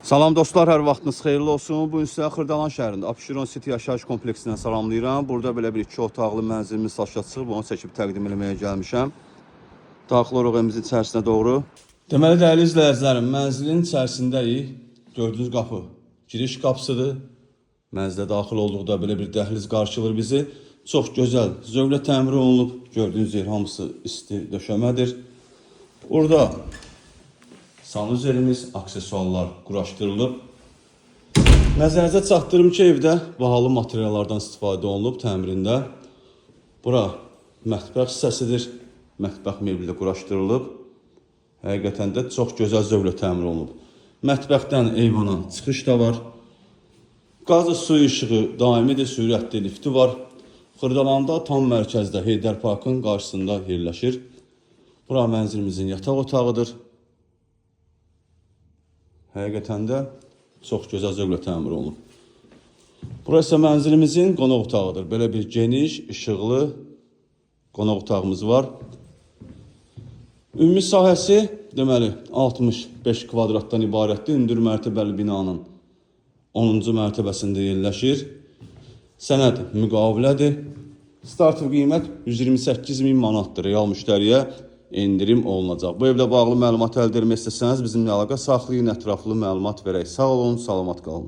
Salam dostlar, hər vaxtınız xeyirli olsun. Bu gün sizə Xırdalan şəhərində Abşeron City yaşayış kompleksindən salamlayıram. Burada belə bir 2 otaqlı mənzilimiz satışa çıxıb, onu çəkib təqdim etməyə gəlmişəm. Daxil oluruq evimizin içərisinə doğru. Deməli, dəyərli izləyicilərim, mənzilin içərisindəyik. Gördüyünüz qapı giriş qapısıdır. Mənzilə daxil olduqda belə bir dəhliz qarşılayır bizi. Çox gözəl, zövqlə təmir olunub. Gördüyünüz yer hamısı isti döşəmədir. Burada sanuzerimiz, aksesuarlar quraşdırılıb. Nəzərinizə çatdırım ki, evdə bahalı materiallardan istifadə olunub təmirində. Bura mətbəx hissəsidir. Mətbəx mebeli quraşdırılıb. Həqiqətən də çox gözəl zövqlə təmir olunub. Mətbəxdən eyvana çıxış da var. Qazı su işığı daimidir, sürətli lifti var. Xırdalanda tam mərkəzdə Heydər Parkın qarşısında yerləşir. Bura mənzilimizin yataq otağıdır. Həqiqətən də çox gözəl zövqlə təmir olunub. Burası isə mənzilimizin qonaq otağıdır. Belə bir geniş, işıqlı qonaq otağımız var. Ümumi sahəsi deməli 65 kvadratdan ibarətdir. Hündür mərtəbəli binanın 10-cu mərtəbəsində yerləşir. Sənəd müqavilədir. Startı qiymət 128.000 manatdır. Real müştəriyə endirim olunacaq. Bu evlə bağlı məlumat əldə etmək istəsəniz bizimlə əlaqə saxlayın, ətraflı məlumat verək. Sağ olun, salamat qalın.